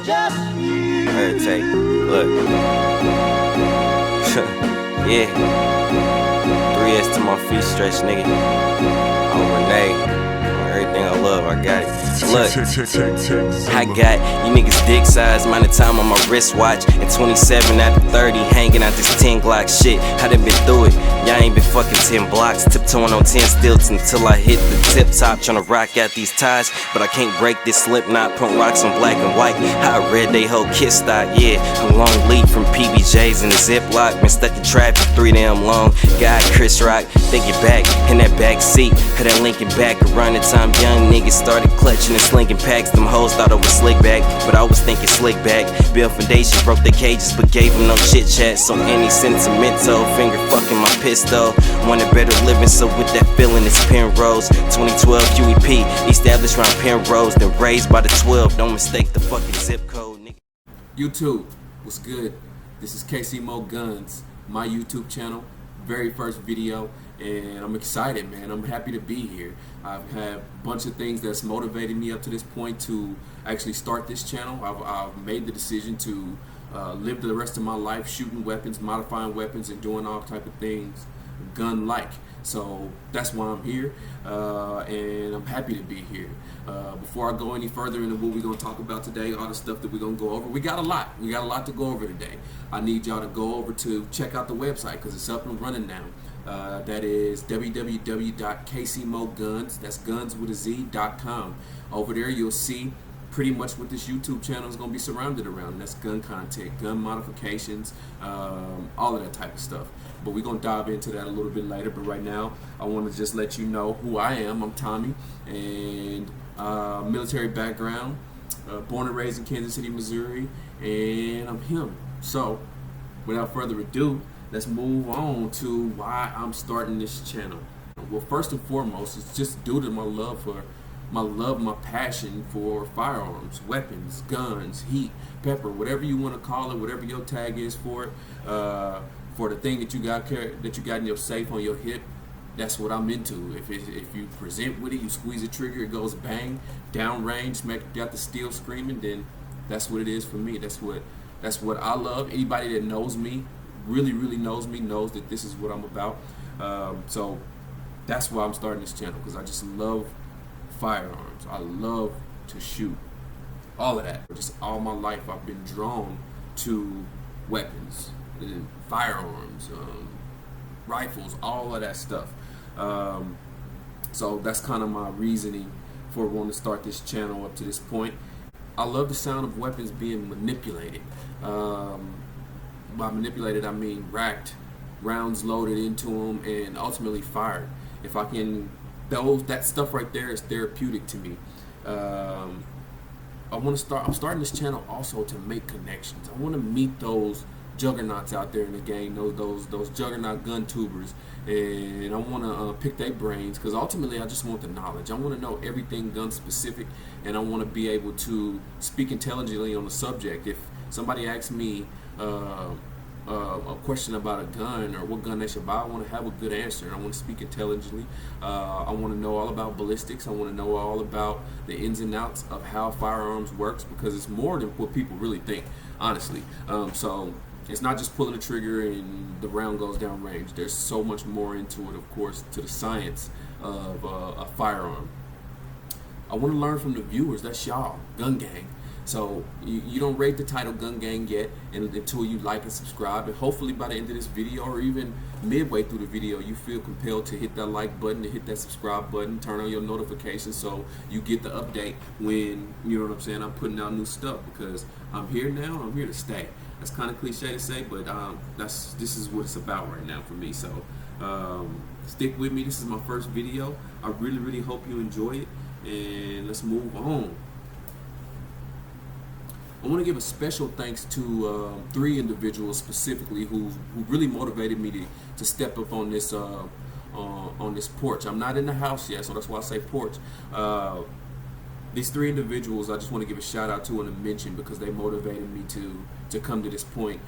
Her take, look. Yeah. 3S to my feet stretch, nigga. On Renee. Everything I love, I got it. Look, I got you niggas dick size, amount of time on my wristwatch. And 27 out of 30, hanging out this 10 Glock shit. I done been through it, y'all ain't been fucking 10 blocks. Tiptoeing on 10 stilts until I hit the tip top. Tryna rock out these ties, but I can't break this slip knot. Put rocks on black and white, I read they whole kiss stock. Yeah, a long lead from PBJs in the Ziploc. Been stuck in traffic 3 damn long. God, Chris Rock, think it back in that back seat. Had that Lincoln back around the time young niggas started clutching and slinging packs. Them hoes thought I was slick back, but I was thinking slick back. Build foundation, broke their cages, but gave them no chit chat. So any sentimental, finger fucking my pistol. Wanted better living, so with that feeling it's Penrose. 2012 QEP, established around Penrose, then raised by the 12. Don't mistake the fucking zip code, nigga. YouTube, what's good? This is KCMOGUNZ, my YouTube channel, very first video, and I'm excited, man. I'm happy to be here. I've had a bunch of things that's motivated me up to this point to actually start this channel. I've made the decision to live the rest of my life shooting weapons, modifying weapons, and doing all type of things gun-like. So that's why I'm here, and I'm happy to be here. Before I go any further into what we're going to talk about today, all the stuff that we're going to go over, we got a lot to go over today. I need y'all to go over to check out the website because it's up and running now. That is www.KCMOGUNZ, that's guns with a Z.com. Over there you'll see pretty much what this YouTube channel is going to be surrounded around. That's gun content, gun modifications, all of that type of stuff. But we're going to dive into that a little bit later. But right now, I want to just let you know who I am. I'm Tommy, and military background, born and raised in Kansas City, Missouri, and I'm him. So, without further ado, let's move on to why I'm starting this channel. Well, first and foremost, it's just due to my passion for firearms, weapons, guns, heat, pepper, whatever you want to call it, whatever your tag is for it. For the thing that you got in your safe on your hip, that's what I'm into. If you present with it, you squeeze the trigger, it goes bang, downrange, got the steel screaming, then that's what it is for me. That's what I love. Anybody that knows me, really knows me, knows that this is what I'm about. So that's why I'm starting this channel, because I just love firearms. I love to shoot. All of that. Just all my life I've been drawn to weapons, and firearms, rifles, all of that stuff. So that's kind of my reasoning for wanting to start this channel up to this point. I love the sound of weapons being manipulated. By manipulated, I mean racked, rounds loaded into them, and ultimately fired. If I can, that stuff right there is therapeutic to me. I'm starting this channel also to make connections. I want to meet those juggernauts out there in the game, those juggernaut gun tubers, and I want to pick their brains, because ultimately I just want the knowledge. I want to know everything gun specific, and I want to be able to speak intelligently on the subject. If somebody asks me a question about a gun or what gun they should buy, I want to have a good answer, and I want to speak intelligently. I want to know all about ballistics. I want to know all about the ins and outs of how firearms works, because it's more than what people really think, honestly. So it's not just pulling the trigger and the round goes down range. There's so much more into it, of course, to the science of a firearm. I want to learn from the viewers. That's y'all, Gun Gang. So you don't rate the title Gun Gang yet, until you like and subscribe. And hopefully by the end of this video, or even midway through the video, you feel compelled to hit that like button, to hit that subscribe button, turn on your notifications so you get the update when, you know what I'm saying, I'm putting out new stuff, because I'm here now, I'm here to stay. That's kind of cliche to say, but this is what it's about right now for me. So stick with me. This is my first video. I really hope you enjoy it, and let's move on. I want to give a special thanks to 3 individuals specifically who really motivated me to step up on this porch. I'm not in the house yet, so that's why I say porch. These 3 individuals I just want to give a shout out to and a mention, because they motivated me to come to this point.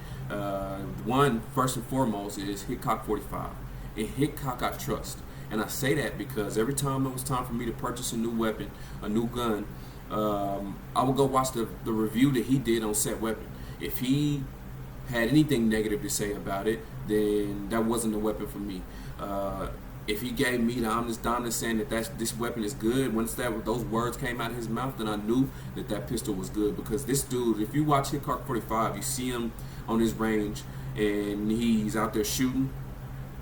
One, first and foremost, is Hickok 45. And Hickok I trust. And I say that because every time it was time for me to purchase a new weapon, a new gun, I would go watch the review that he did on said weapon. If he had anything negative to say about it, then that wasn't the weapon for me. If he gave me the honest dominance saying that this weapon is good, once those words came out of his mouth, then I knew that pistol was good. Because this dude, if you watch Hickok 45, you see him on his range and he's out there shooting,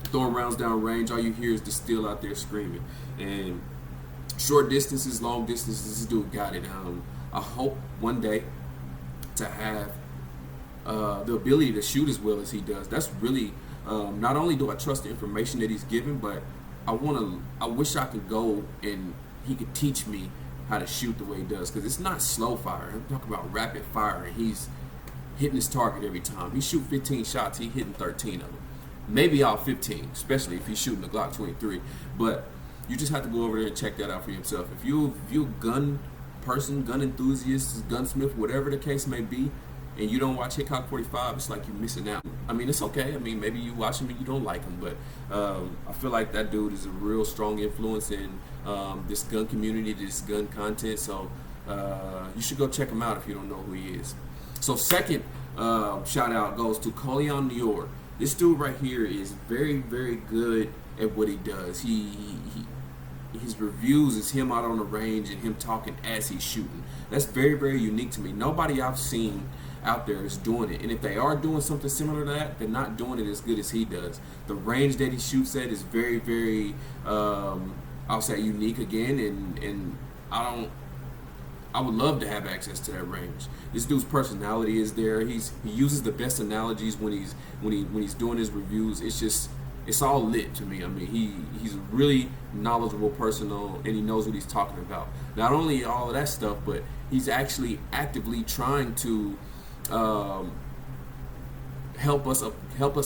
throwing rounds down range. All you hear is the steel out there screaming. And short distances, long distances, this dude got it. I hope one day to have the ability to shoot as well as he does. That's really, not only do I trust the information that he's given, but I wish I could go and he could teach me how to shoot the way he does, because it's not slow fire. I'm talking about rapid fire, and he's hitting his target every time. He shoot 15 shots, he's hitting 13 of them. Maybe all 15, especially if he's shooting the Glock 23. But you just have to go over there and check that out for yourself. If you're a gun person, gun enthusiast, gunsmith, whatever the case may be, and you don't watch Hickok 45, it's like you're missing out. I mean, it's okay. I mean, maybe you watch him and you don't like him, but I feel like that dude is a real strong influence in this gun community, this gun content. So you should go check him out if you don't know who he is. So second shout out goes to Colion New York. This dude right here is very, very good at what he does. His reviews is him out on the range and him talking as he's shooting. That's very, very unique to me. Nobody I've seen out there is doing it, and if they are doing something similar to that, they're not doing it as good as he does. The range that he shoots at is very, very, I'll say, unique again, and I would love to have access to that range. This dude's personality is there. He uses the best analogies when he's doing his reviews. It's all lit to me. I mean, he's a really knowledgeable person, and he knows what he's talking about. Not only all of that stuff, but he's actually actively trying to help us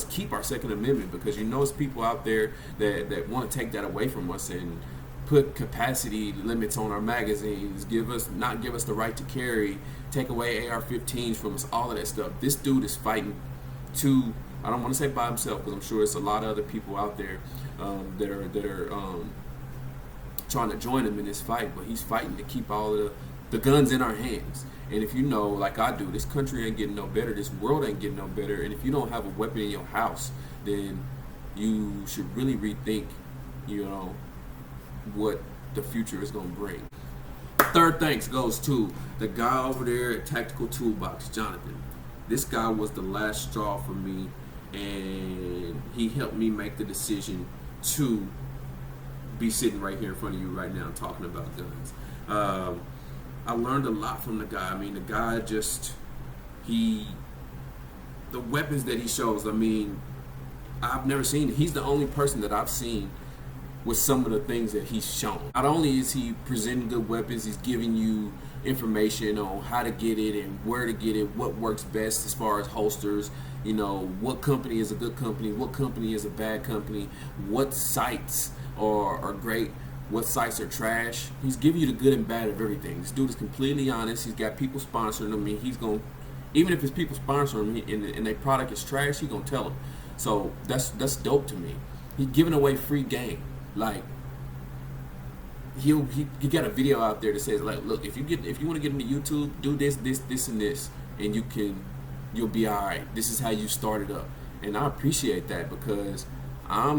keep our Second Amendment, because it's people out there that want to take that away from us and put capacity limits on our magazines, not give us the right to carry, take away AR-15s from us, all of that stuff. This dude is fighting to, I don't want to say by himself, because I'm sure it's a lot of other people out there that are trying to join him in this fight, but he's fighting to keep all of the guns in our hands. And if you know, like I do, this country ain't getting no better, this world ain't getting no better, and if you don't have a weapon in your house, then you should really rethink, what the future is going to bring. Third thanks goes to the guy over there at Tactical Toolbox, Jonathan. This guy was the last straw for me, and he helped me make the decision to be sitting right here in front of you right now talking about guns. I learned a lot from the guy. I mean, the guy the weapons that he shows, I mean, I've never seen, he's the only person that I've seen with some of the things that he's shown. Not only is he presenting good weapons, he's giving you information on how to get it and where to get it, what works best as far as holsters, what company is a good company, what company is a bad company, what sites are great, what sites are trash. He's giving you the good and bad of everything. This dude is completely honest. He's got people sponsoring him. He's going, even if his people sponsor him and their product is trash, he's going to tell them. So that's dope to me. He's giving away free game. Like, he got a video out there that says, like, look, if you want to get into YouTube, do this, and this, and you'll be all right. This is how you start it up. And I appreciate that, because I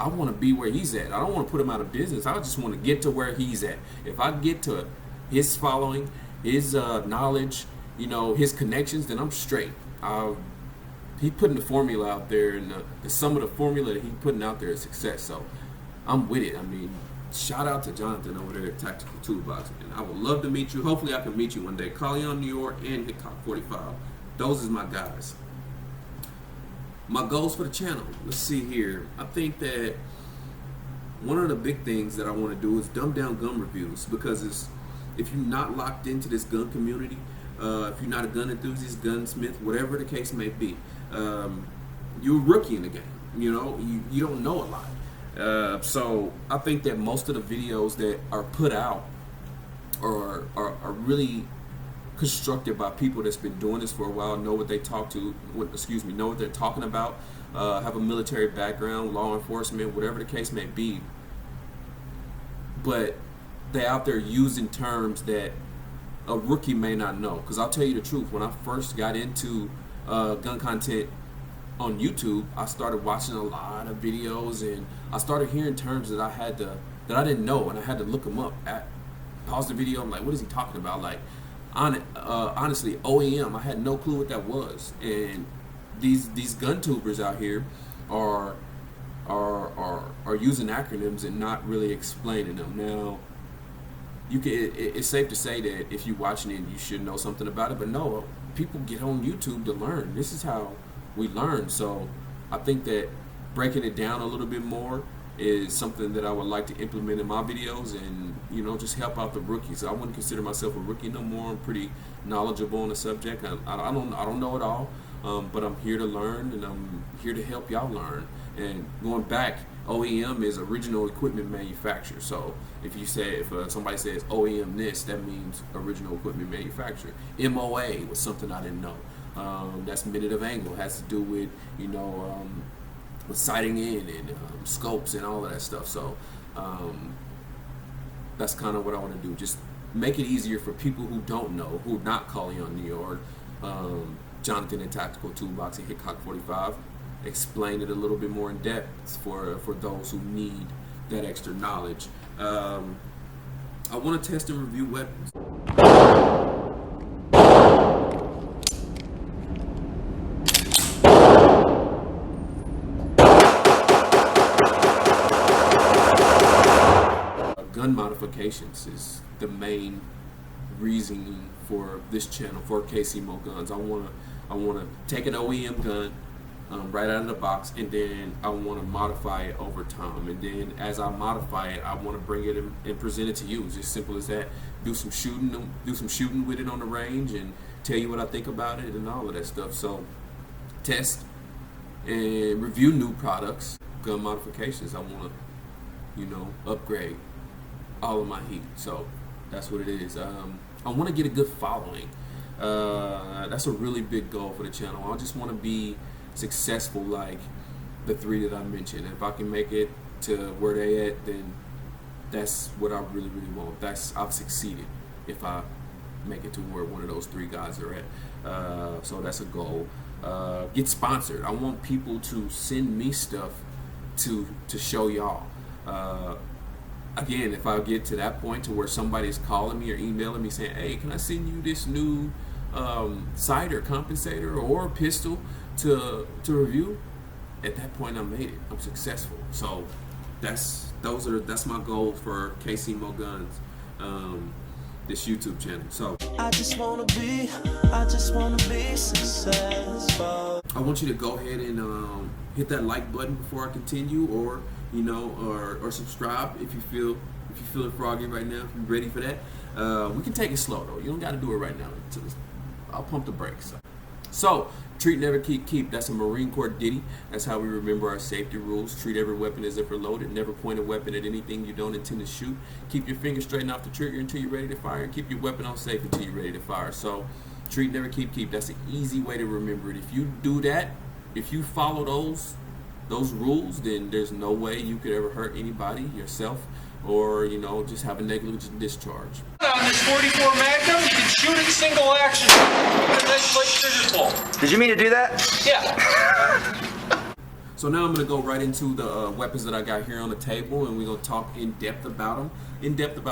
want to be where he's at. I don't want to put him out of business. I just want to get to where he's at. If I get to his following, his knowledge, his connections, then I'm straight. He's putting the formula out there, and the sum of the formula that he's putting out there is success. So I'm with it. I mean, shout out to Jonathan over there at Tactical Toolbox, and I would love to meet you. Hopefully I can meet you one day. Colion New York and Hickok 45. Those is my guys. My goals for the channel. Let's see here. I think that one of the big things that I want to do is dumb down gun reviews, because if you're not locked into this gun community, if you're not a gun enthusiast, gunsmith, whatever the case may be, you're a rookie in the game. You don't know a lot. So I think that most of the videos that are put out are really constructed by people that's been doing this for a while, know what they're talking about, have a military background, law enforcement, whatever the case may be. But they're out there using terms that a rookie may not know. Because I'll tell you the truth, when I first got into gun content on YouTube, I started watching a lot of videos, and I started hearing terms that I didn't know, and I had to look them up. Pause the video, I'm like, what is he talking about? Like, honestly, OEM, I had no clue what that was. And these gun tubers out here are using acronyms and not really explaining them. Now, it's safe to say that if you're watching it, you should know something about it. But no, people get on YouTube to learn. This is how we learn. So I think that breaking it down a little bit more is something that I would like to implement in my videos, and just help out the rookies. I wouldn't consider myself a rookie no more. I'm pretty knowledgeable on the subject. I don't know it all, but I'm here to learn, and I'm here to help y'all learn. And going back, OEM is original equipment manufacturer. So if somebody says OEM this, that means original equipment manufacturer. MOA was something I didn't know. That's minute of angle. It has to do with with sighting in and scopes and all of that stuff. So that's kind of what I want to do. Just make it easier for people who don't know, who are not calling on me, or Jonathan and Tactical Toolbox and Hickok 45. Explain it a little bit more in depth for those who need that extra knowledge. I want to test and review weapons. Gun modifications is the main reasoning for this channel, for KCMOGUNZ. I want to take an OEM gun right out of the box, and then I want to modify it over time. And then as I modify it, I want to bring it and present it to you. It's just simple as that. Do some shooting with it on the range, and tell you what I think about it and all of that stuff. So test and review new products, gun modifications. I want to, upgrade all of my heat. So that's what it is. I want to get a good following. That's a really big goal for the channel. I just want to be successful like the three that I mentioned. If I can make it to where they at, then that's what I really want. I've succeeded if I make it to where one of those three guys are at. So that's a goal. Get sponsored. I want people to send me stuff to show y'all. Again, if I get to that point to where somebody's calling me or emailing me saying, hey, can I send you this new sight or compensator or pistol to review? At that point, I made it. I'm successful. So that's my goal for KCMOGUNZ, this YouTube channel. So I just wanna be successful. I want you to go ahead and hit that like button before I continue, or or subscribe if you feeling froggy right now. If you're ready for that, we can take it slow though. You don't got to do it right now. I'll pump the brakes. So, treat, never, keep. That's a Marine Corps ditty. That's how we remember our safety rules. Treat every weapon as if they're loaded. Never point a weapon at anything you don't intend to shoot. Keep your finger straight off the trigger until you're ready to fire. And keep your weapon on safe until you're ready to fire. So, treat, never, keep. That's an easy way to remember it. If you do that, if you follow those rules, then there's no way you could ever hurt anybody, yourself, or just have a negligent discharge. On this 44 Magnum, you can shoot it single action. Get a nice light trigger pull. Did you mean to do that? Yeah. So now I'm going to go right into the weapons that I got here on the table, and we're going to talk in depth about them,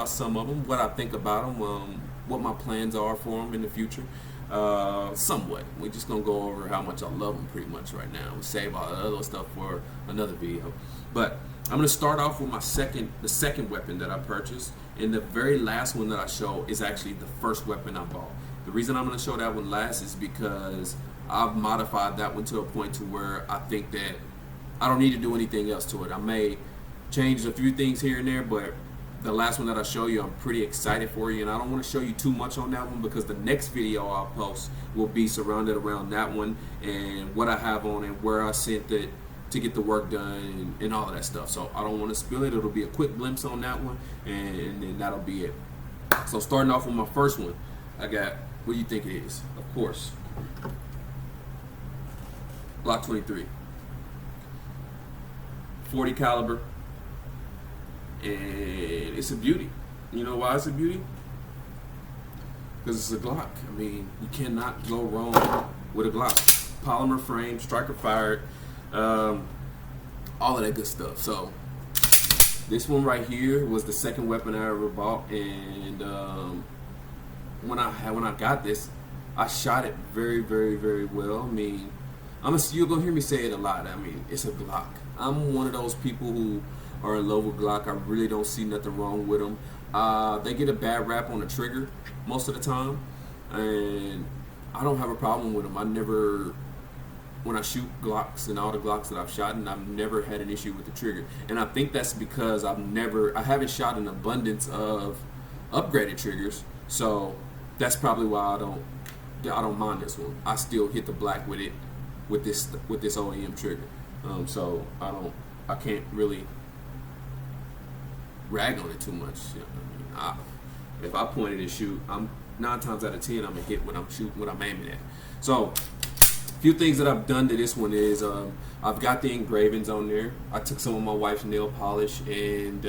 some of them, what I think about them, what my plans are for them in the future. Somewhat. We're just going to go over how much I love them pretty much right now. We'll save all the other stuff for another video. But I'm going to start off with the second weapon that I purchased, and the very last one that I show is actually the first weapon I bought. The reason I'm going to show that one last is because I've modified that one to a point to where I think that I don't need to do anything else to it. I may change a few things here and there, but the last one that I show you, I'm pretty excited for you, and I don't want to show you too much on that one because the next video I'll post will be surrounded around that one and what I have on it, where I sent it to get the work done, and all of that stuff. So I don't want to spill it. It'll be a quick glimpse on that one, and then that'll be it. So starting off with my first one, I got, what do you think it is? Of course, Glock 23. 40 caliber. And it's a beauty. You know why it's a beauty? because it's a Glock. I mean, you cannot go wrong with a Glock. Polymer frame, striker fired, all of that good stuff. So this one right here was the second weapon I ever bought, and when I got this, I shot it very, very, very well. I mean, you're gonna hear me say it a lot. I mean, it's a Glock. I'm one of those people who are in love with Glock. I really don't see nothing wrong with them. They get a bad rap on the trigger most of the time, and I don't have a problem with them. When I shoot Glocks and all the Glocks that I've shot, and I've never had an issue with the trigger. And I think that's because I haven't shot an abundance of upgraded triggers, so that's probably why I don't mind this one. I still hit the black with it, with this OEM trigger. So I can't really rag on it too much. You know, I mean, if I point it and shoot, I'm 9 times out of 10 I'm gonna hit what I'm shooting, what I'm aiming at. So a few things that I've done to this one is I've got the engravings on there. I took some of my wife's nail polish, and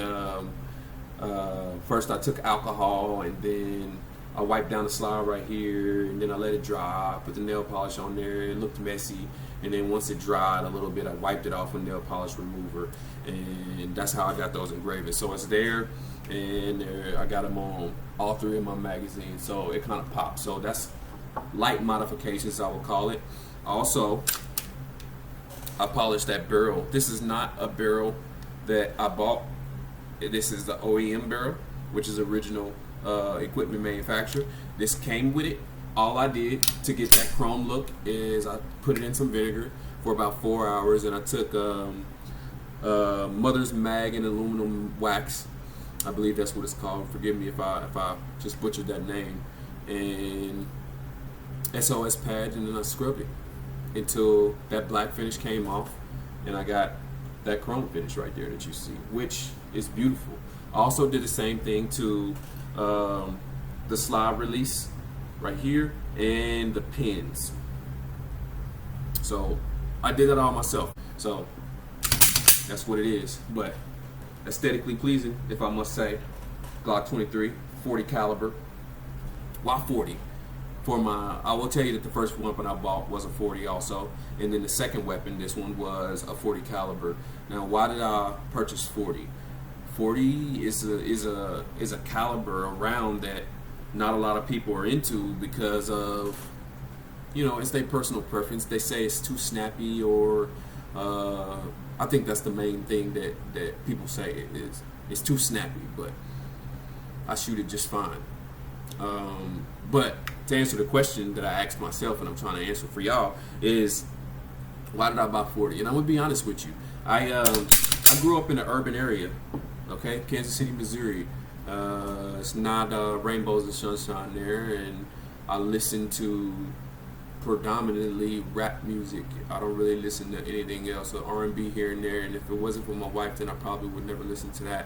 first I took alcohol, and then I wiped down the slide right here, and then I let it dry, put the nail polish on there. It looked messy, and then once it dried a little bit, I wiped it off with nail polish remover, and that's how I got those engravings. So it's there, and I got them on all 3 of my magazines, so it kind of pops. So that's light modifications, I would call it. Also, I polished that barrel. This is not a barrel that I bought. This is the OEM barrel, which is original equipment manufacturer. This came with it. All I did to get that chrome look is I put it in some vinegar for about 4 hours, and I took Mother's Mag and aluminum wax. I believe that's what it's called. Forgive me if I just butchered that name. And SOS pad, and then I scrubbed it until that black finish came off, and I got that chrome finish right there that you see, which is beautiful. I also did the same thing to the slide release right here and the pins. So I did that all myself. So that's what it is. But aesthetically pleasing, if I must say. Glock 23, 40 caliber. Why 40? I will tell you that the first weapon I bought was a 40 also, and then the second weapon, this one, was a 40 caliber. Now, why did I purchase 40? 40 is a caliber, a round that not a lot of people are into because of, you know, it's their personal preference. They say it's too snappy, or I think that's the main thing that people say it is. It's too snappy, but I shoot it just fine. But to answer the question that I asked myself, and I'm trying to answer for y'all, is why did I buy 40? And I'm gonna be honest with you. I grew up in an urban area, okay, Kansas City, Missouri. It's not rainbows and sunshine there, and I listen to predominantly rap music. I don't really listen to anything else, R&B here and there. And if it wasn't for my wife, then I probably would never listen to that.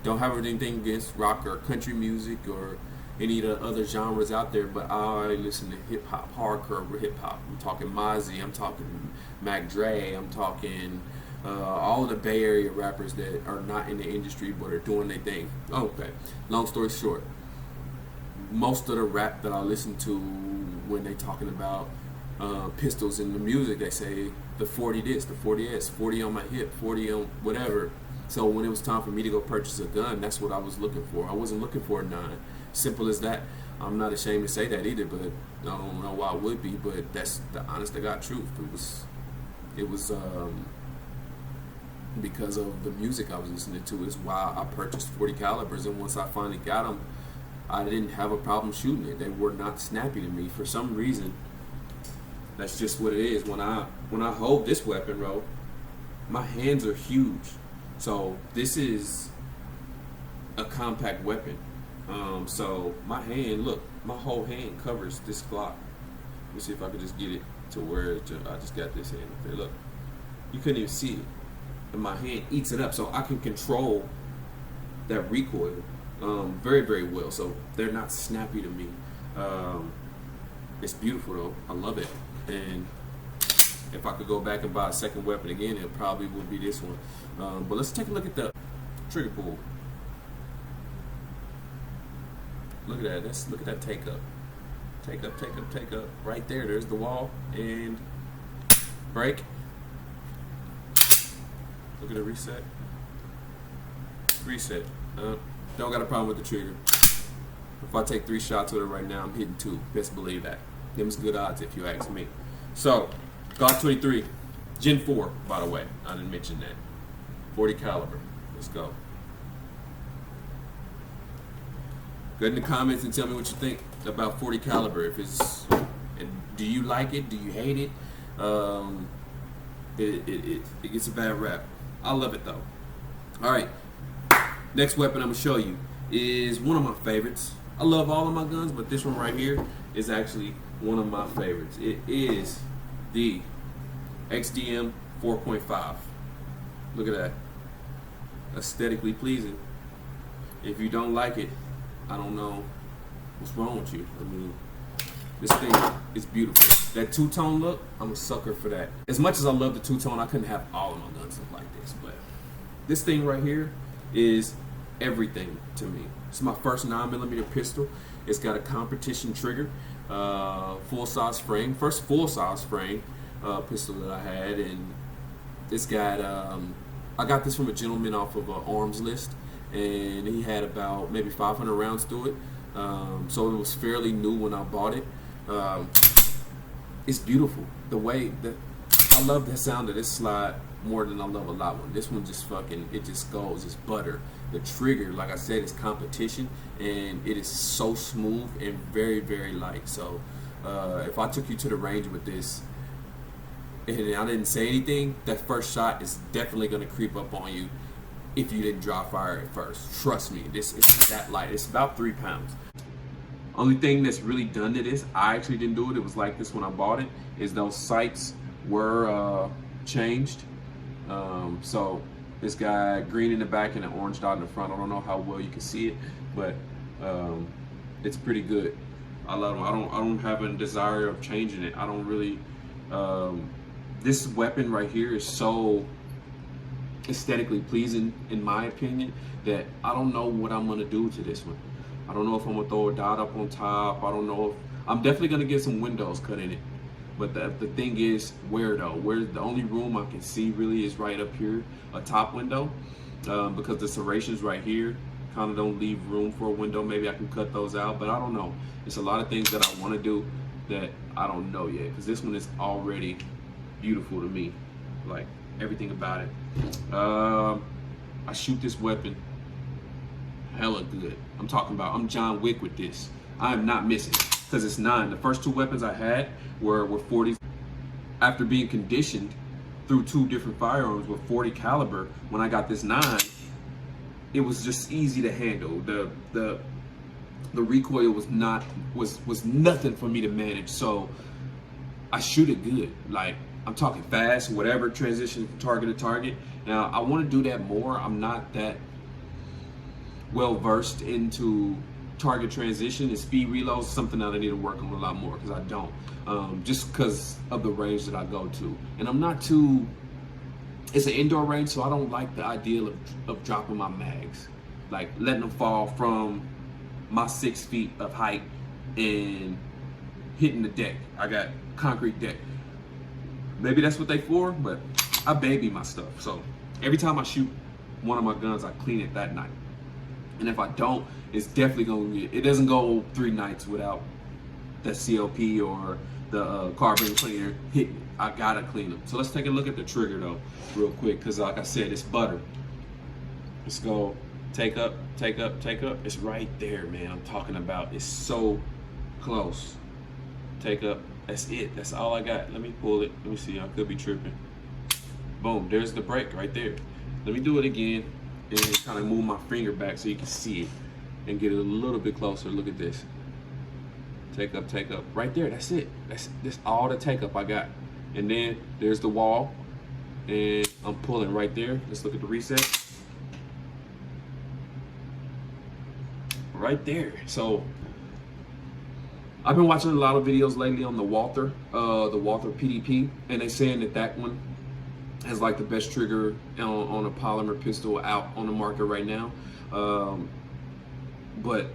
Don't have anything against rock or country music or any of the other genres out there, but I listen to hip hop, hardcore hip hop. I'm talking Mozzie, I'm talking Mac Dre, I'm talking all of the Bay Area rappers that are not in the industry but are doing their thing. Okay, long story short, most of the rap that I listen to, when they talking about pistols in the music, they say the 40 this, the 40S, 40 on my hip, 40 on whatever. So when it was time for me to go purchase a gun, that's what I was looking for. I wasn't looking for a 9. Simple as that. I'm not ashamed to say that either, but I don't know why I would be, but that's the honest to God truth. It was because of the music I was listening to is why I purchased 40 calibers, and once I finally got them, I didn't have a problem shooting it. They were not snappy to me for some reason. That's just what it is. When I hold this weapon, bro, my hands are huge. So this is a compact weapon. So my hand, look, my whole hand covers this Glock. Let me see if I could just get it to where I just got this hand up there. Look, you couldn't even see it, and my hand eats it up. So I can control that recoil very, very well. So they're not snappy to me. It's beautiful though. I love it. And if I could go back and buy a second weapon again, it probably would be this one. But let's take a look at the trigger pull. Look at that. Look at that take up. Take up, take up, take up. Right there. There's the wall. And break. Look at the reset. Reset. Don't got a problem with the trigger. If I take 3 shots with it right now, I'm hitting 2. Best believe that. Them's good odds if you ask me. So, Glock 23, Gen 4, by the way. I didn't mention that. 40 caliber. Let's go. Go in the comments and tell me what you think about 40 caliber. If it's, do you like it? Do you hate it? It gets a bad rap. I love it though. All right. Next weapon I'm gonna show you is one of my favorites. I love all of my guns, but this one right here is actually one of my favorites. It is the XDM 4.5. Look at that. Aesthetically pleasing. If you don't like it, I don't know what's wrong with you. I mean, this thing is beautiful. That two-tone look, I'm a sucker for that. As much as I love the two-tone, I couldn't have all of my guns look like this, but this thing right here is everything to me. It's my first 9mm pistol. It's got a competition trigger, full-size frame. First full-size frame pistol that I had, and it's got, I got this from a gentleman off of Arms List, and he had about maybe 500 rounds through it. So it was fairly new when I bought it. It's beautiful. The way that I love the sound of this slide more than I love a lot one. This one just fucking, it just goes. It's butter. The trigger, like I said, is competition, and it is so smooth and very, very light. So if I took you to the range with this and I didn't say anything, that first shot is definitely going to creep up on you if you didn't dry fire at first. Trust me, this is that light. It's about 3 pounds. Only thing that's really done to this, I actually didn't do it. It was like this when I bought it, is those sights were changed. So this guy green in the back and an orange dot in the front. I don't know how well you can see it, but it's pretty good. I love them. I don't have a desire of changing it. I don't really. This weapon right here is so aesthetically pleasing, in my opinion, that I don't know what I'm gonna do to this one. I don't know if I'm gonna throw a dot up on top. I don't know if I'm definitely gonna get some windows cut in it. But the thing is, where though? Where the only room I can see really is right up here, a top window, because the serrations right here kind of don't leave room for a window. Maybe I can cut those out, but I don't know. It's a lot of things that I want to do that I don't know yet, because this one is already beautiful to me, like everything about it. I shoot this weapon hella good. I'm talking about, I'm John Wick with this. I am not missing, because it's 9. The first 2 weapons I had were 40s. After being conditioned through 2 different firearms with 40 caliber, when I got this 9, it was just easy to handle. The recoil was nothing for me to manage. So I shoot it good. Like, I'm talking fast, whatever, transition from target to target. Now I want to do that more. I'm not that well versed into target transition, and speed reloads is something that I need to work on a lot more, because I don't, just because of the range that I go to. And I'm not too, it's an indoor range, so I don't like the idea of dropping my mags, like letting them fall from my 6 feet of height and hitting the deck. I got concrete deck. Maybe that's what they for, but I baby my stuff. So every time I shoot one of my guns, I clean it that night. And if I don't, it's definitely gonna get, it doesn't go 3 nights without the CLP or the carbon cleaner hitting. I gotta clean them. So let's take a look at the trigger though, real quick, because like I said, it's butter. Let's go take up, take up, take up. It's right there, man. I'm talking about, it's so close. Take up, that's it. That's all I got. Let me pull it. Let me see, I could be tripping. Boom, there's the break right there. Let me do it again and kind of move my finger back so you can see it and get it a little bit closer. Look at this. Take up, right there. That's it. That's all the take up I got. And then there's the wall, and I'm pulling right there. Let's look at the reset. Right there. So I've been watching a lot of videos lately on the Walther PDP, and they're saying that one has like the best trigger on a polymer pistol out on the market right now. But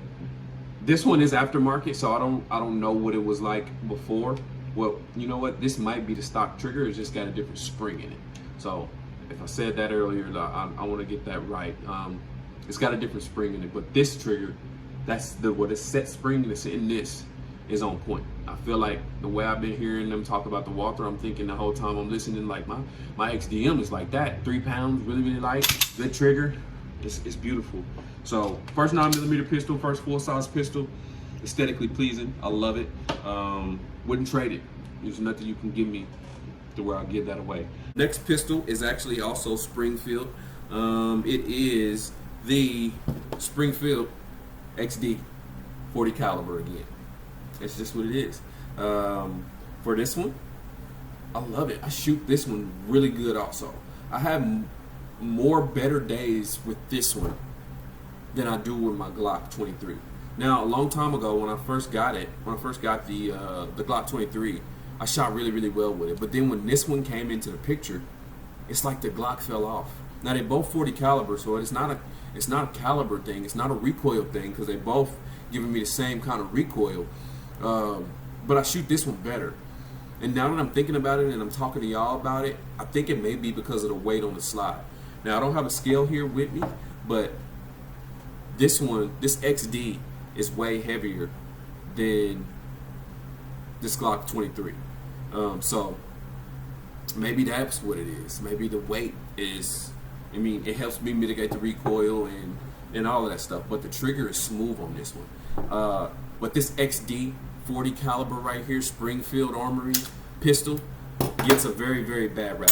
This one is aftermarket, so I don't know what it was like before. Well, you know what? This might be the stock trigger. It's just got a different spring in it. So if I said that earlier, I want to get that right. It's got a different spring in it, but this trigger, that's what is set spring that's in this is on point. I feel like the way I've been hearing them talk about the Walther, I'm thinking the whole time I'm listening, like my XDM is like that. 3 pounds, really, really light, good trigger. It's beautiful. So first 9mm pistol, first full-size pistol, aesthetically pleasing. I love it. Wouldn't trade it. There's nothing you can give me to where I'll give that away. Next pistol is actually also Springfield. It is the Springfield Xd 40 caliber again. It's just what it is. For this one, I love it. I shoot this one really good also. I have more better days with this one than I do with my Glock 23. Now, a long time ago, when I first got it, the Glock 23, I shot really, really well with it. But then when this one came into the picture, it's like the Glock fell off. Now they both 40 caliber, so it's not a caliber thing. It's not a recoil thing because they both giving me the same kind of recoil. But I shoot this one better. And now that I'm thinking about it and I'm talking to y'all about it, I think it may be because of the weight on the slide. Now I don't have a scale here with me, but this XD is way heavier than this Glock 23. So maybe that's what it is. Maybe the weight is, it helps me mitigate the recoil and all of that stuff. But the trigger is smooth on this one. But this XD 40 caliber right here, Springfield Armory pistol, gets a very, very bad rap.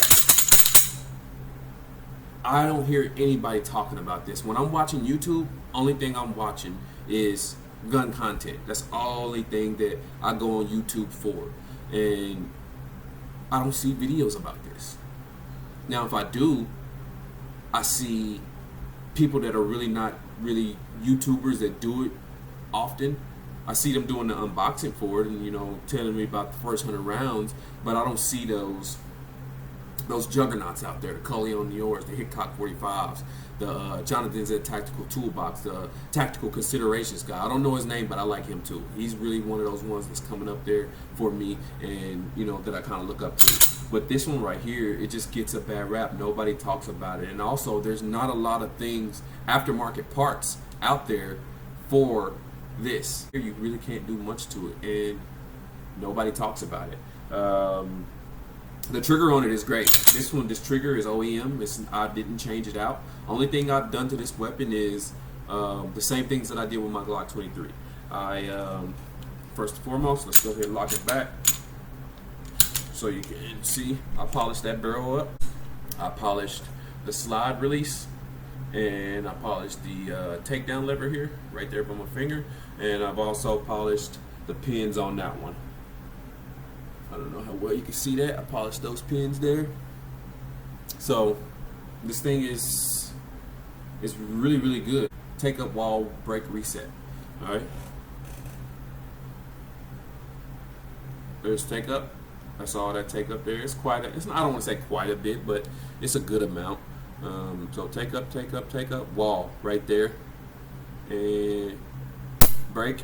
I don't hear anybody talking about this. When I'm watching YouTube, only thing I'm watching is gun content. That's the only thing that I go on YouTube for. And I don't see videos about this. Now, if I do, I see people that are really not really YouTubers that do it often. I see them doing the unboxing for it and, telling me about the first 100 rounds, but I don't see those juggernauts out there, the Coleon Niors, the Hickok 45s, the Jonathan Z Tactical Toolbox, the Tactical Considerations guy. I don't know his name, but I like him too. He's really one of those ones that's coming up there for me and, that I kind of look up to. But this one right here, it just gets a bad rap. Nobody talks about it. And also, there's not a lot of things, aftermarket parts out there for this. You really can't do much to it, and nobody talks about it. The trigger on it is great. This trigger is OEM. I didn't change it out. Only thing I've done to this weapon is the same things that I did with my Glock 23. First and foremost, let's go ahead and lock it back so you can see. I polished that barrel up. I polished the slide release, and I polished the takedown lever here, right there by my finger, and I've also polished the pins on that one. I don't know how well you can see that. I polished those pins there. So this thing is really, really good. Take up, wall, break, reset. All right. There's take up. That's all that take up there. It's quite. I don't want to say quite a bit, but it's a good amount. So take up, take up, take up, wall right there, and break.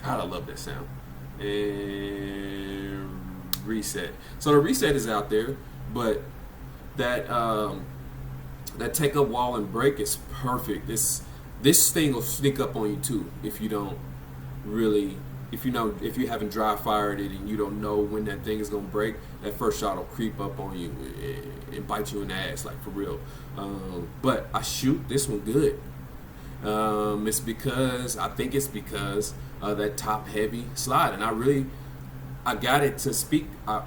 God, I love that sound. And reset. So the reset is out there, but that take up, wall, and break is perfect. This thing will sneak up on you too if you don't really. If you haven't dry fired it and you don't know when that thing is gonna break, that first shot will creep up on you and bite you in the ass, like for real. But I shoot this one good. I think it's because of that top heavy slide, and I got it to speak. I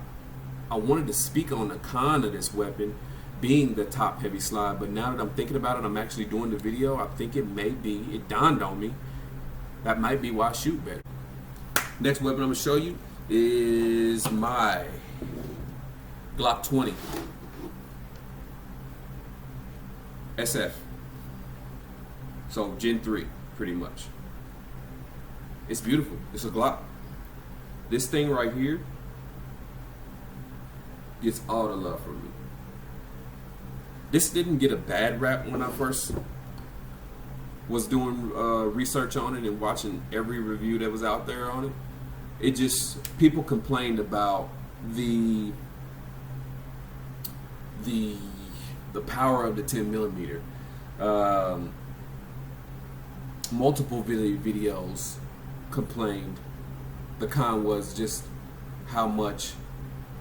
wanted to speak on the con of this weapon being the top heavy slide, but now that I'm thinking about it, I'm actually doing the video. I think it dawned on me that might be why I shoot better. Next weapon I'm going to show you is my Glock 20 SF. So Gen 3, pretty much. It's beautiful. It's a Glock. This thing right here gets all the love from me. This didn't get a bad rap when was doing research on it and watching every review that was out there on it, it just, people complained about the power of the 10 millimeter. Multiple videos complained. The con was just how much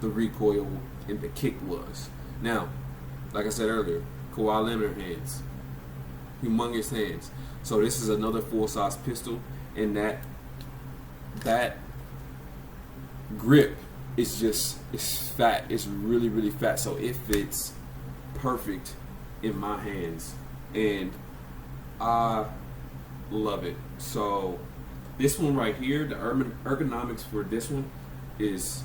the recoil and the kick was. Now, like I said earlier, Kawhi Leonard hands, humongous hands. So this is another full-size pistol, and that grip is just, it's fat. It's really, really fat. So it fits perfect in my hands, and I love it. So this one right here, the ergonomics for this one is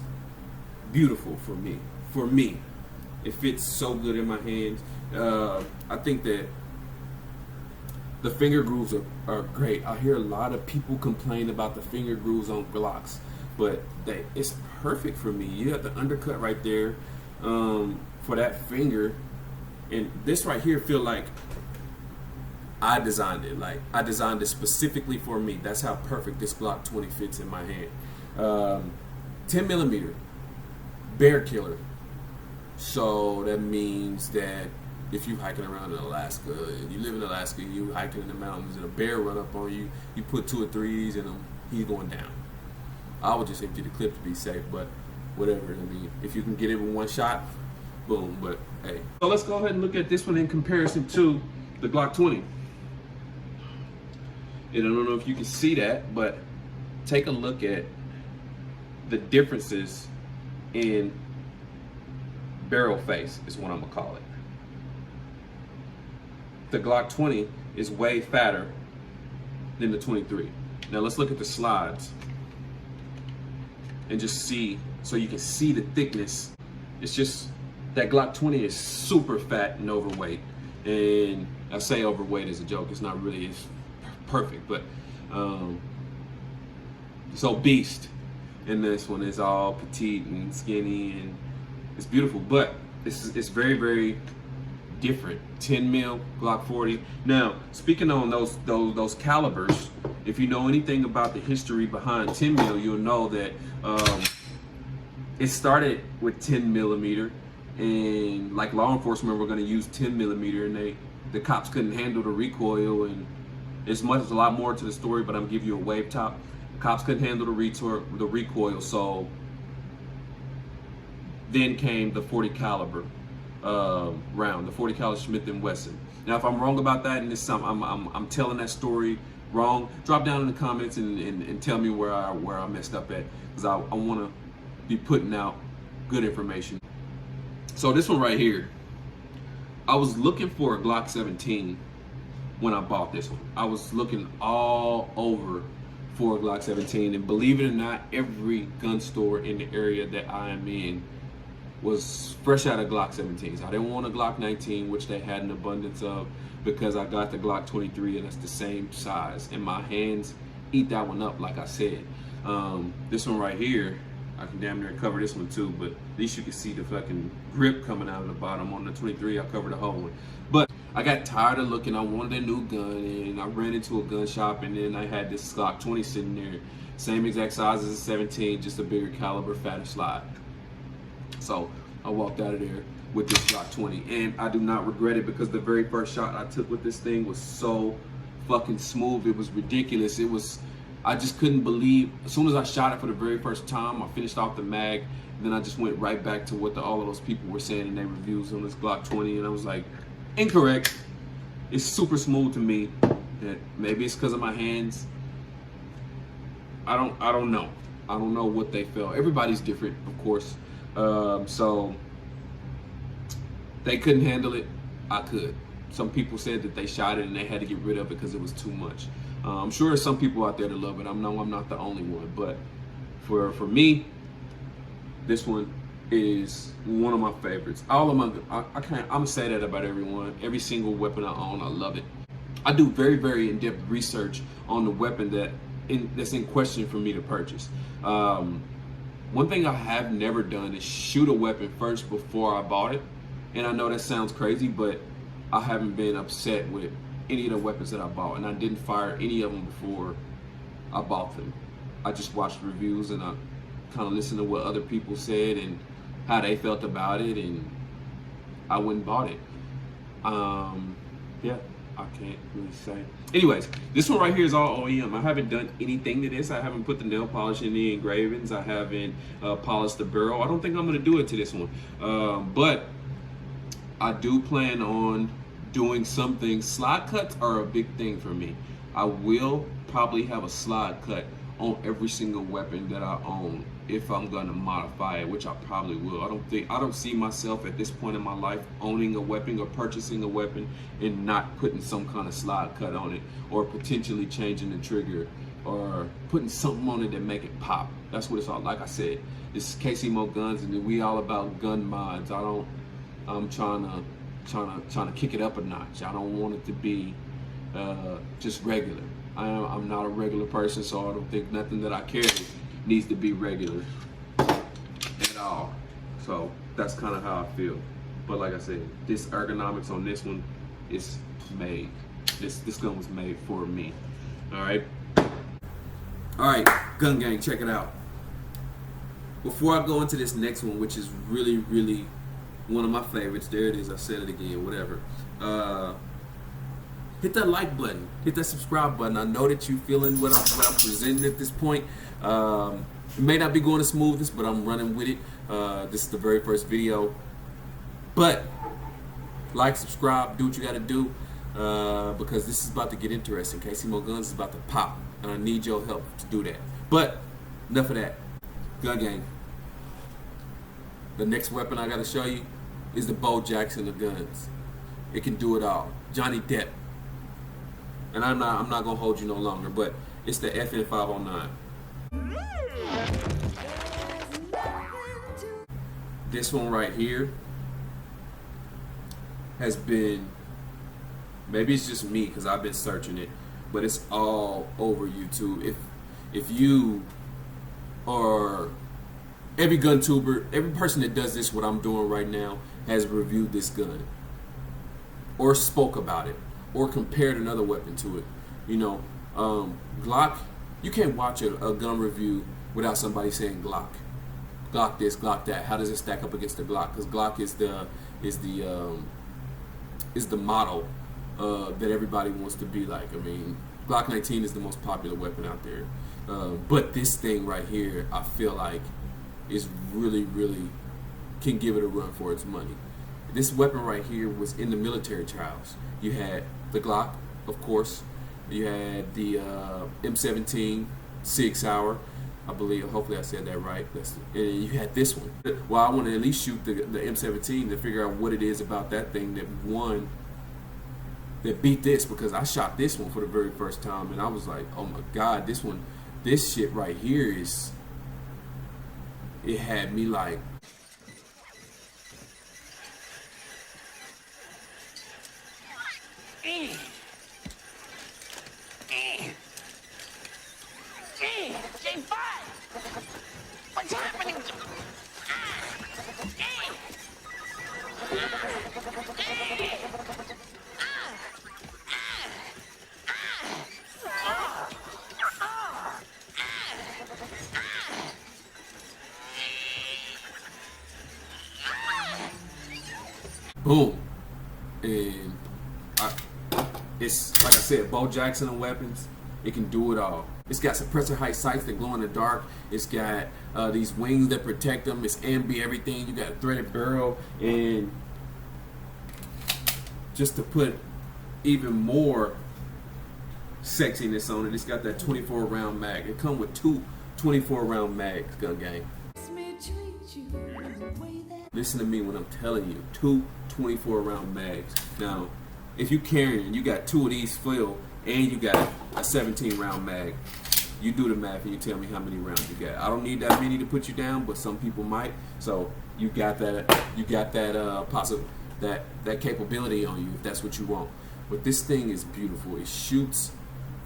beautiful for me. For me, it fits so good in my hands. I think that the finger grooves are great. I hear a lot of people complain about the finger grooves on Glocks, but it's perfect for me. You have the undercut right there for that finger, and this right here feel like I designed it. Like I designed it specifically for me. That's how perfect this Glock 20 fits in my hand. 10 millimeter, bear killer. So that means that if you hiking around in Alaska, and you live in Alaska, and you hiking in the mountains, and a bear run up on you, you put 2 or 3s in him, he's going down. I would just empty the clip to be safe, but whatever. I mean, if you can get it with one shot, boom. But hey, so let's go ahead and look at this one in comparison to the Glock 20. And I don't know if you can see that, but take a look at the differences in barrel face is what I'm gonna call it. The Glock 20 is way fatter than the 23. Now let's look at the slides and just see, so you can see the thickness. It's just that Glock 20 is super fat and overweight. And I say overweight as a joke, it's not really, it's perfect, but so beast. And this one is all petite and skinny, and it's beautiful, but it's very, very different. 10 mil Glock 40. Now, speaking on those calibers, if you know anything about the history behind 10 mil, you'll know that it started with 10 millimeter, and like law enforcement were going to use 10 millimeter, and the cops couldn't handle the recoil, and there's a lot more to the story, but I'm giving you a wave top. Cops couldn't handle the recoil, so then came the 40 caliber round, the 40 caliber Smith & Wesson. Now, if I'm wrong about that, and it's something I'm telling that story wrong, drop down in the comments and tell me where I messed up at, because I want to be putting out good information. So this one right here, I was looking for a Glock 17 when I bought this one. I was looking all over for a Glock 17, and believe it or not, every gun store in the area that I am in was fresh out of Glock 17s. I didn't want a Glock 19, which they had an abundance of, because I got the Glock 23 and that's the same size, and my hands eat that one up, like I said. This one right here, I can damn near cover this one too, but at least you can see the fucking grip coming out of the bottom. On the 23, I covered the whole one. But I got tired of looking. I wanted a new gun, and I ran into a gun shop, and then I had this Glock 20 sitting there, same exact size as a 17, just a bigger caliber, fatter slide. So I walked out of there with this Glock 20, and I do not regret it, because the very first shot I took with this thing was so fucking smooth. It was ridiculous. I just couldn't believe. As soon as I shot it for the very first time, I finished off the mag, and then I just went right back to what all of those people were saying in their reviews on this Glock 20, and I was like, incorrect. It's super smooth to me. And maybe it's because of my hands. I don't know. I don't know what they felt. Everybody's different, of course. So they couldn't handle it. I could. Some people said that they shot it and they had to get rid of it because it was too much. I'm sure there's some people out there that love it. I know I'm not the only one, but for me, this one is one of my favorites. All of my, I'm gonna say that about everyone. Every single weapon I own, I love it. I do very, very in-depth research on the weapon that's in question for me to purchase. One thing I have never done is shoot a weapon first before I bought it. And I know that sounds crazy, but I haven't been upset with any of the weapons that I bought, and I didn't fire any of them before I bought them. I just watched reviews and I kind of listened to what other people said and how they felt about it, and I went and bought it. Yeah, I can't really say. Anyways, this one right here is all OEM. I haven't done anything to this. I haven't put the nail polish in the engravings. I haven't polished the barrel. I don't think I'm gonna do it to this one, but I do plan on doing something. Slide cuts are a big thing for me. I will probably have a slide cut on every single weapon that I own if I'm gonna modify it, which I probably will. I don't see myself at this point in my life owning a weapon or purchasing a weapon and not putting some kind of slide cut on it, or potentially changing the trigger, or putting something on it that make it pop. That's what it's all. Like I said, this is KCMOGUNZ, and we all about gun mods. I'm trying to kick it up a notch. I don't want it to be just regular. I'm not a regular person, so I don't think nothing that I carry needs to be regular at all. So that's kind of how I feel. But like I said, this ergonomics on this one is made. This gun was made for me. All right, gun gang, check it out. Before I go into this next one, which is really, really one of my favorites, there it is, I said it again, whatever. Hit that like button, hit that subscribe button. I know that you feeling what I'm presenting at this point. It may not be going the smoothest, but I'm running with it. This is the very first video. But like, subscribe, do what you gotta do, because this is about to get interesting. KCMOGUNZ is about to pop, and I need your help to do that. But enough of that. Gun gang. The next weapon I gotta show you is the Bo Jackson of guns. It can do it all. Johnny Depp. And I'm not gonna hold you no longer, but it's the FN 509. This one right here has been, maybe it's just me because I've been searching it, but it's all over YouTube. If you are, every gun tuber, every person that does this, what I'm doing right now, has reviewed this gun or spoke about it or compared another weapon to it. You know, Glock, you can't watch a gun review without somebody saying Glock. Glock this, Glock that. How does it stack up against the Glock? Because Glock is the model that everybody wants to be like. I mean, Glock 19 is the most popular weapon out there. But this thing right here, I feel like is really, really can give it a run for its money. This weapon right here was in the military trials. You had the Glock, of course. You had the M17 Sig Sauer, I believe. Hopefully I said that right. And you had this one. Well, I want to at least shoot the M17 to figure out what it is about that thing that beat this, because I shot this one for the very first time and I was like, oh my God, this shit right here is, it had me like, J5! What's happening? boom. And it's like I said, Bo Jackson of weapons. It can do it all. It's got suppressor height sights that glow in the dark. It's got these wings that protect them. It's ambi everything. You got a threaded barrel, and just to put even more sexiness on it, it's got that 24 round mag. It comes with two 24 round mags, gun gang. Listen to me when I'm telling you, two 24 round mags. Now, if you carrying, you got two of these filled, and you got a 17 round mag, you do the math and you tell me how many rounds you got. I don't need that many to put you down, but some people might. So you got that that capability on you if that's what you want. But this thing is beautiful. It shoots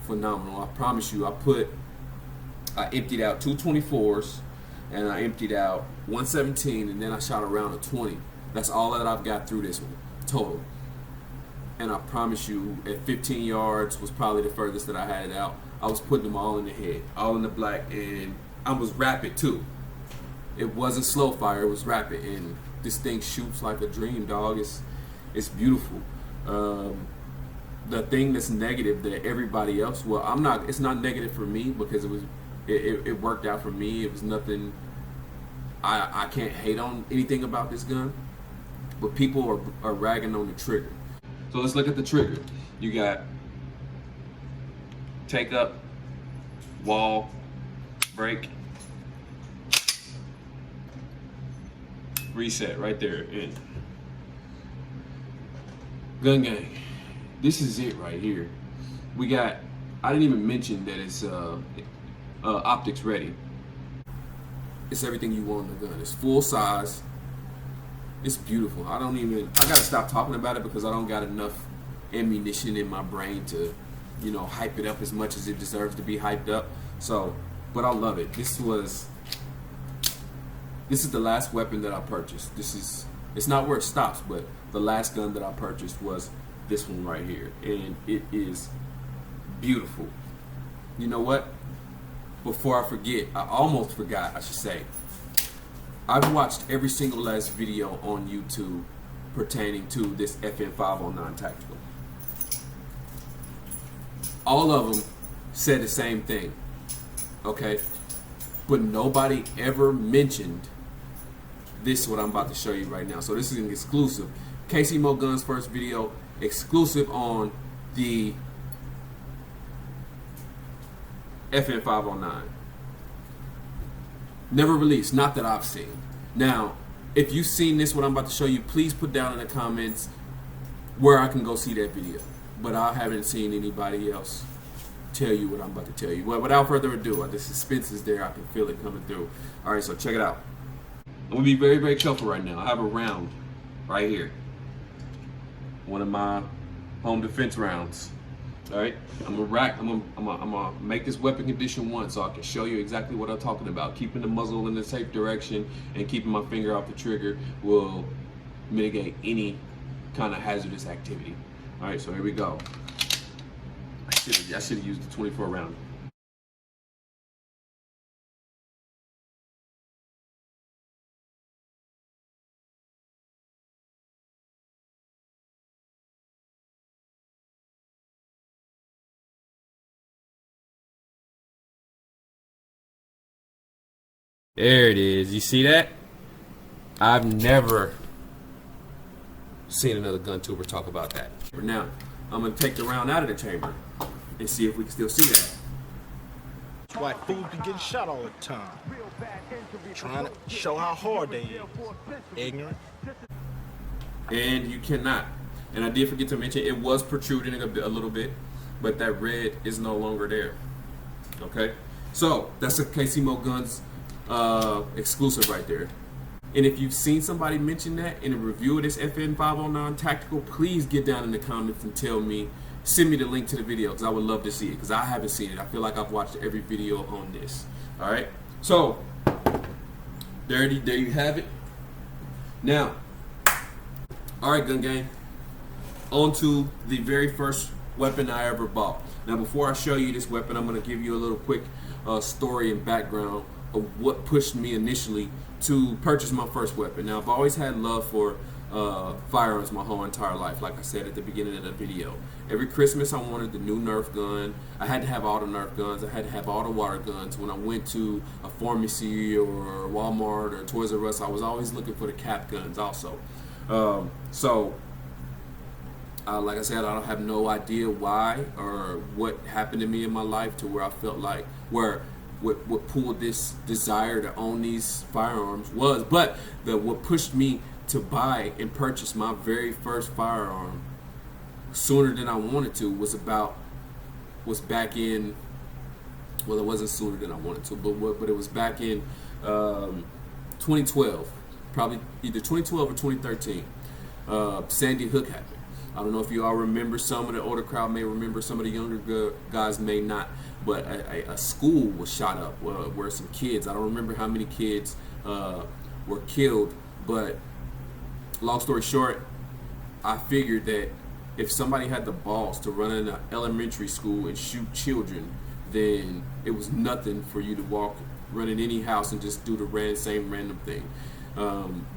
phenomenal. I promise you. I emptied out two 24s and I emptied out 117, and then I shot around a 20. That's all that I've got through this one total. and I promise you, at 15 yards was probably the furthest that I had it out. I was putting them all in the head, all in the black, and I was rapid too. It wasn't slow fire, it was rapid, and this thing shoots like a dream, dog. It's beautiful. The thing that's negative that everybody else, well, it's not negative for me because it worked out for me. It was nothing. I can't hate on anything about this gun, but people are ragging on the trigger. So let's look at the trigger. You got take up, wall, break, reset right there. And gun gang, this is it right here. We got, I didn't even mention that it's optics ready. It's everything you want in the gun. It's full size. It's beautiful. I gotta stop talking about it because I don't got enough ammunition in my brain to, hype it up as much as it deserves to be hyped up. So, but I love it. This is the last weapon that I purchased. It's not where it stops, but the last gun that I purchased was this one right here, and it is beautiful. You know what? Before I forget, I almost forgot, I should say, I've watched every single last video on YouTube pertaining to this FN509 Tactical. All of them said the same thing, okay? But nobody ever mentioned this, what I'm about to show you right now. So this is an exclusive. KCMOGUNZ first video, exclusive on the FN509. Never released, not that I've seen. Now, if you've seen this, what I'm about to show you, please put down in the comments where I can go see that video. But I haven't seen anybody else tell you what I'm about to tell you. Well, without further ado, the suspense is there. I can feel it coming through. All right, so check it out. I'm gonna be very, very careful right now. I have a round right here. One of my home defense rounds. All right, I'm gonna make this weapon condition 1 so I can show you exactly what I'm talking about. Keeping the muzzle in the safe direction and keeping my finger off the trigger will mitigate any kind of hazardous activity. All right, so here we go. I should have used the 24 round. There it is. You see that? I've never seen another gun tuber talk about that. For now, I'm gonna take the round out of the chamber and see if we can still see that. That's why fools be getting shot all the time. Trying to show how hard they is. Ignorant. And you cannot. And I did forget to mention it was protruding a little bit, but that red is no longer there. Okay? So that's a KCMOGUNZ exclusive right there. And if you've seen somebody mention that in a review of this FN509 Tactical, please get down in the comments and tell me, send me the link to the video because I would love to see it because I haven't seen it. I feel like I've watched every video on this. All right, so there you have it. Now, all right, gun gang, on to the very first weapon I ever bought. Now, before I show you this weapon, I'm going to give you a little quick story and background of what pushed me initially to purchase my first weapon. Now, I've always had love for firearms my whole entire life. Like I said at the beginning of the video, every Christmas I wanted the new Nerf gun. I had to have all the Nerf guns. I had to have all the water guns. When I went to a pharmacy or Walmart or Toys R Us, I was always looking for the cap guns also. Like I said, I don't have no idea why or what happened to me in my life to where I felt like what pulled this desire to own these firearms was, but what pushed me to buy and purchase my very first firearm sooner than I wanted to was back in, well, it wasn't sooner than I wanted to, but it was back in 2012, probably either 2012 or 2013. Sandy Hook happened. I don't know if you all remember. Some of the older crowd may remember, some of the younger guys may not. But a school was shot up where some kids, I don't remember how many kids were killed, but long story short, I figured that if somebody had the balls to run in an elementary school and shoot children, then it was nothing for you to run in any house and just do the same random thing.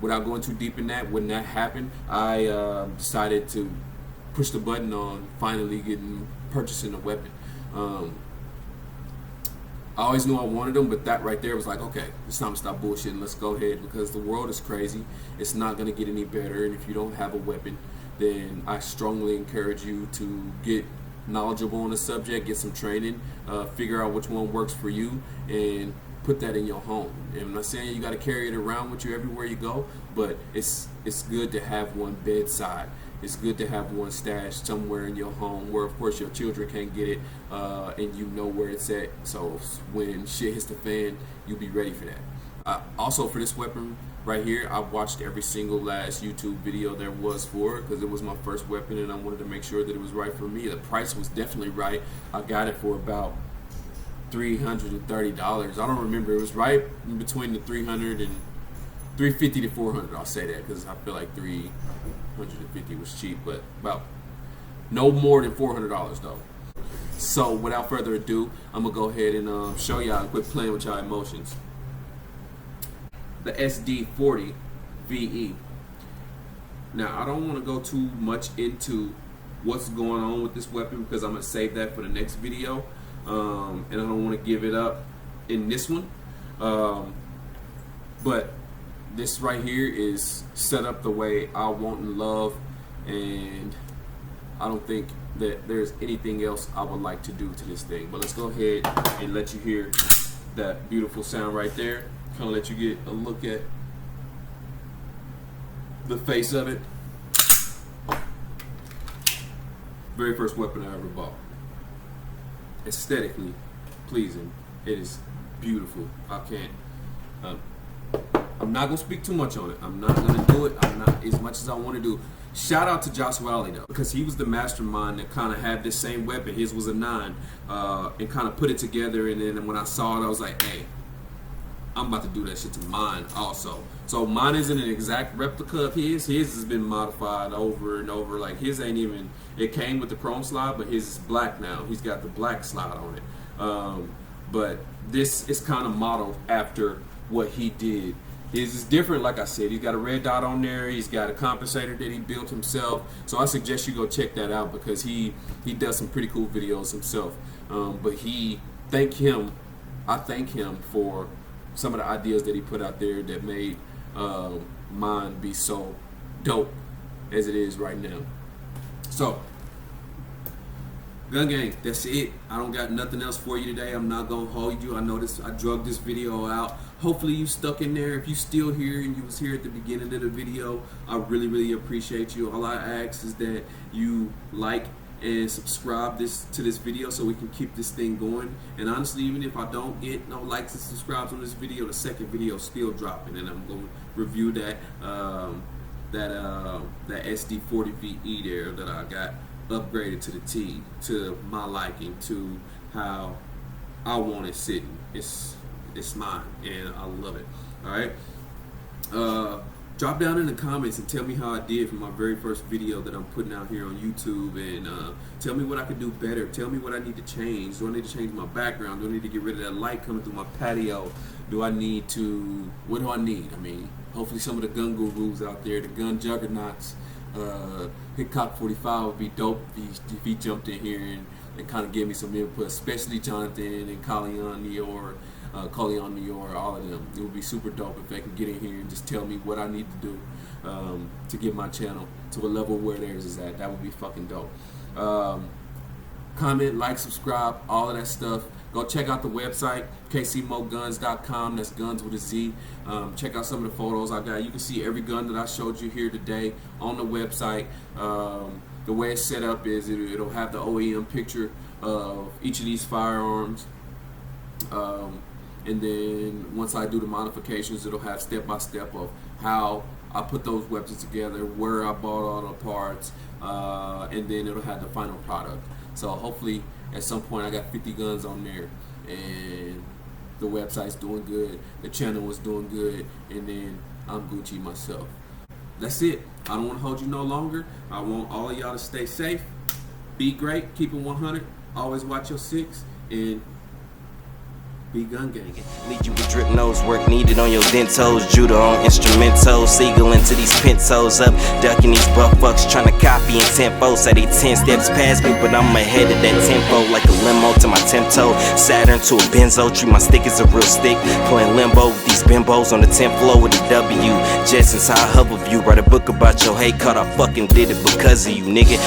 Without going too deep in that, when that happened, I decided to push the button on finally purchasing a weapon. I always knew I wanted them, but that right there was like, okay, it's time to stop bullshitting. Let's go ahead, because the world is crazy. It's not going to get any better, and if you don't have a weapon, then I strongly encourage you to get knowledgeable on the subject, get some training, figure out which one works for you, and put that in your home. And I'm not saying you got to carry it around with you everywhere you go, but it's good to have one bedside. It's good to have one stashed somewhere in your home where, of course, your children can't get it, and you know where it's at. So when shit hits the fan, you'll be ready for that. Also, for this weapon right here, I watched every single last YouTube video there was for it, because it was my first weapon, and I wanted to make sure that it was right for me. The price was definitely right. I got it for about $330. I don't remember. It was right in between the $350 to $400. I'll say that because I feel like $350 was cheap, but about no more than $400 though. So without further ado, I'm gonna go ahead and show y'all and quit playing with y'all emotions. The SD40 VE. Now I don't want to go too much into what's going on with this weapon because I'm gonna save that for the next video, and I don't want to give it up in this one. But this right here is set up the way I want and love, and I don't think that there's anything else I would like to do to this thing. But let's go ahead and let you hear that beautiful sound right there. Kind of let you get a look at the face of it. Very first weapon I ever bought. Aesthetically pleasing. It is beautiful. I can't. I'm not gonna speak too much on it. I'm not gonna do it. I'm not as much as I want to do. Shout out to Joshua Ali though, because he was the mastermind that kind of had this same weapon. His was a 9, and kind of put it together. And then when I saw it, I was like, hey, I'm about to do that shit to mine also. So mine isn't an exact replica of his. His has been modified over and over. Like his ain't even. It came with the chrome slide, but his is black now. He's got the black slide on it. But this is kind of modeled after what he did. His is different, like I said. He's got a red dot on there. He's got a compensator that he built himself. So I suggest you go check that out because he does some pretty cool videos himself. But I thank him for some of the ideas that he put out there that made mine be so dope as it is right now. So, Gun Gang, that's it. I don't got nothing else for you today. I'm not gonna hold you. I know this. I drug this video out. Hopefully you stuck in there. If you still here and you was here at the beginning of the video, I really, really appreciate you. All I ask is that you like and subscribe to this video so we can keep this thing going. And honestly, even if I don't get no likes and subscribes on this video, the second video is still dropping, and I'm gonna review that that SD40 VE there that I got upgraded to the T, to my liking, to how I want it sitting. It's mine and I love it. Alright, drop down in the comments and tell me how I did for my very first video that I'm putting out here on YouTube, and tell me what I could do better. Tell me what I need to change. Do I need to change my background? Do I need to get rid of that light coming through my patio? What do I need? I mean, hopefully some of the gun gurus out there, the gun juggernauts, Hickok 45 would be dope if he jumped in here and kind of gave me some input, especially Jonathan and Colleen Nior, all of them. It would be super dope if they could get in here and just tell me what I need to do to get my channel to a level where theirs is at. That would be fucking dope. Comment, like, subscribe, all of that stuff. Go check out the website, KCMOGUNZ.com. That's guns with a Z. Check out some of the photos I got. You can see every gun that I showed you here today on the website. The way it's set up is it'll have the OEM picture of each of these firearms. And then once I do the modifications, it'll have step-by-step of how I put those weapons together, where I bought all the parts, and then it'll have the final product. So hopefully at some point I got 50 guns on there, and the website's doing good, the channel was doing good, and then I'm Gucci myself. That's it. I don't want to hold you no longer. I want all of y'all to stay safe, be great, keep it 100, always watch your six, and be gun gang. Lead you with drip nose work needed on your dentos. Judah on instrumentals, seagull into these pintos up, ducking these buff fucks, trying to copy in tempo. Say they 10 steps past me, but I'm ahead of that tempo. Like a limo to my 10-toe, Saturn to a benzo. Treat my stick as a real stick, playing limbo with these bimbos on the 10th floor with a W. Jetsons high hover view, write a book about your hate, caught I fucking did it because of you, nigga.